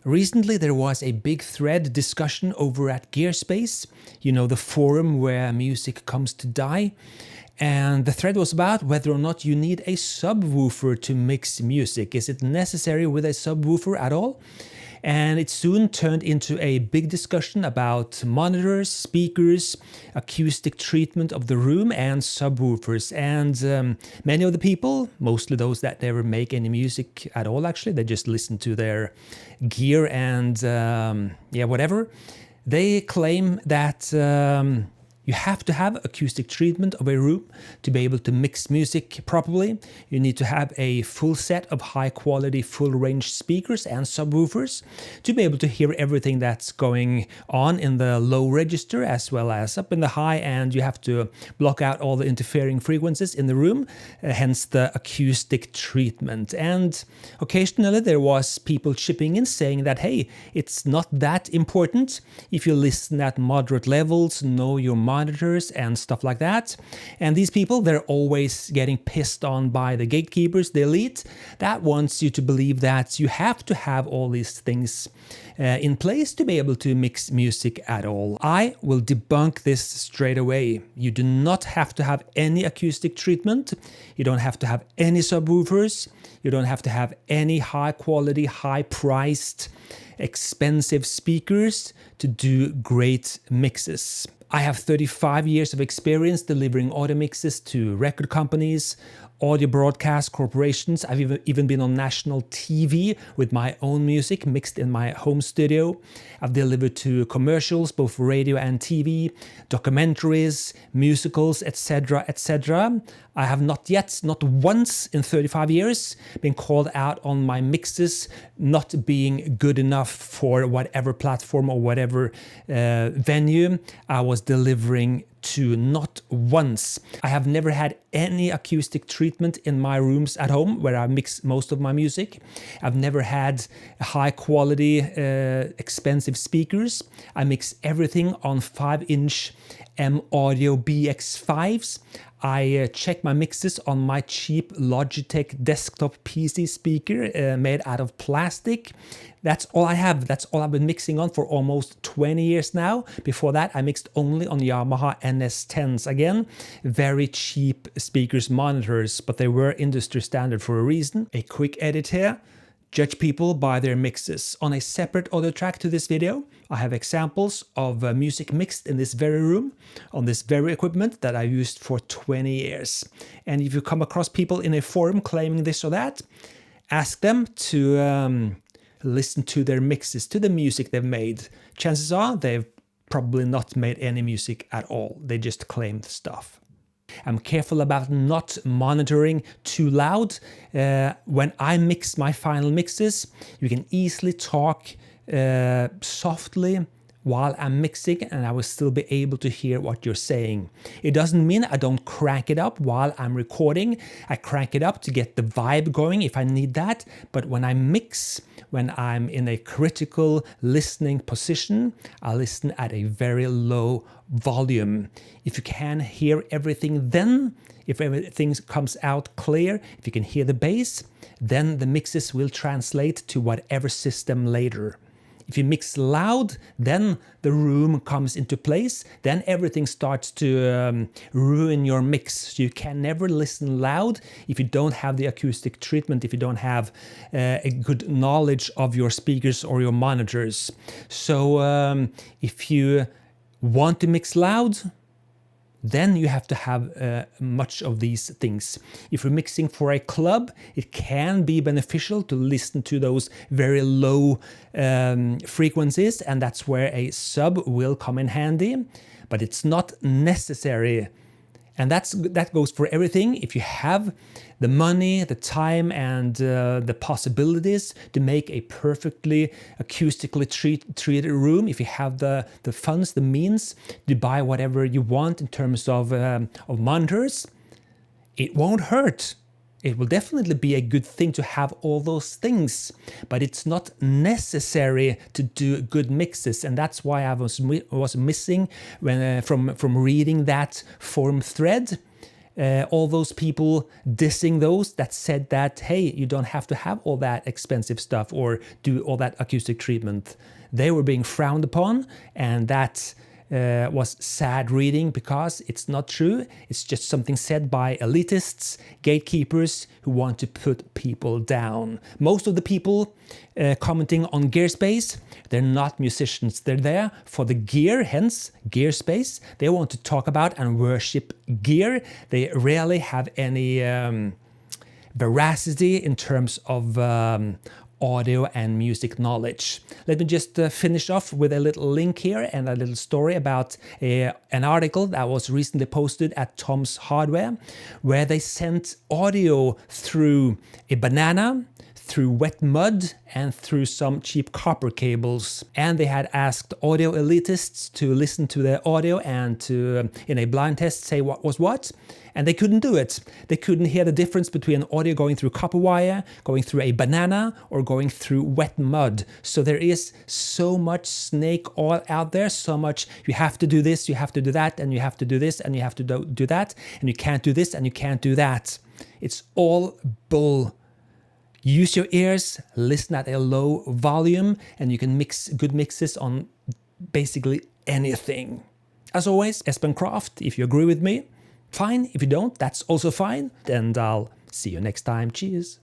Recently there was a big thread discussion over at Gearspace, you know, the forum where music comes to die. And the thread was about whether or not you need a subwoofer to mix music. Is it necessary with a subwoofer at all? And it soon turned into a big discussion about monitors, speakers, acoustic treatment of the room, and subwoofers. And many of the people, mostly those that never make any music at all actually, they just listen to their gear and whatever, they claim that you have to have acoustic treatment of a room to be able to mix music properly. You need to have a full set of high quality, full range speakers and subwoofers to be able to hear everything that's going on in the low register as well as up in the high, and you have to block out all the interfering frequencies in the room, hence the acoustic treatment. And occasionally there was people chipping in saying that, hey, it's not that important if you listen at moderate levels, know your monitors and stuff like that. And these people, they're always getting pissed on by the gatekeepers, the elite, that wants you to believe that you have to have all these things in place to be able to mix music at all. I will debunk this straight away. You do not have to have any acoustic treatment. You don't have to have any subwoofers. You don't have to have any high quality, high priced, expensive speakers to do great mixes. I have 35 years of experience delivering audio mixes to record companies, audio broadcast corporations. I've even been on national TV with my own music mixed in my home studio. I've delivered to commercials, both radio and TV, documentaries, musicals, etc., etc. I have not once in 35 years, been called out on my mixes not being good enough for whatever platform or whatever venue I was delivering to. Not once. I have never had any acoustic treatment in my rooms at home where I mix most of my music. I've never had high quality, expensive speakers. I mix everything on 5-inch M-audio BX5s. I check my mixes on my cheap Logitech desktop PC speaker made out of plastic. That's all I have. That's all I've been mixing on for almost 20 years now. Before that, I mixed only on Yamaha NS10s. Again, very cheap speakers, monitors, but they were industry standard for a reason. A quick edit here. Judge people by their mixes. On a separate audio track to this video, I have examples of music mixed in this very room, on this very equipment that I used for 20 years. And if you come across people in a forum claiming this or that, ask them to listen to their mixes, to the music they've made. Chances are they've probably not made any music at all. They just claimed stuff. I'm careful about not monitoring too loud. When I mix my final mixes, you can easily talk softly while I'm mixing, and I will still be able to hear what you're saying. It doesn't mean I don't crank it up while I'm recording. I crank it up to get the vibe going if I need that. But when I mix, when I'm in a critical listening position, I listen at a very low volume. If you can hear everything then, if everything comes out clear, if you can hear the bass, then the mixes will translate to whatever system later. If you mix loud, then the room comes into place, then everything starts to ruin your mix. So you can never listen loud if you don't have the acoustic treatment, if you don't have a good knowledge of your speakers or your monitors. So if you want to mix loud, then you have to have much of these things. If you're mixing for a club, it can be beneficial to listen to those very low frequencies, and that's where a sub will come in handy, but it's not necessary. And that goes for everything. If you have the money, the time, and the possibilities to make a perfectly acoustically treated room, if you have the funds, the means to buy whatever you want in terms of monitors, it won't hurt. It will definitely be a good thing to have all those things, but it's not necessary to do good mixes, and that's why I was missing when from reading that forum thread. all those people dissing those that said that, hey, you don't have to have all that expensive stuff or do all that acoustic treatment. They were being frowned upon, and that was sad reading because it's not true. It's just something said by elitists, gatekeepers who want to put people down. Most of the people commenting on Gearspace, they're not musicians. They're there for the gear, hence Gearspace. They want to talk about and worship gear. They rarely have any veracity in terms of audio and music knowledge. Let me just finish off with a little link here and a little story about an article that was recently posted at Tom's Hardware, where they sent audio through a banana, through wet mud, and through some cheap copper cables. And they had asked audio elitists to listen to their audio and to, in a blind test, say what was what. And they couldn't do it. They couldn't hear the difference between audio going through copper wire, going through a banana, or going through wet mud. So there is so much snake oil out there, so much you have to do this, you have to do that, and you have to do this, and you have to do that, and you can't do this, and you can't do that. It's all bull. Use your ears, listen at a low volume, and you can mix good mixes on basically anything. As always, Espen Kraft, if you agree with me, fine. If you don't, that's also fine. And I'll see you next time. Cheers.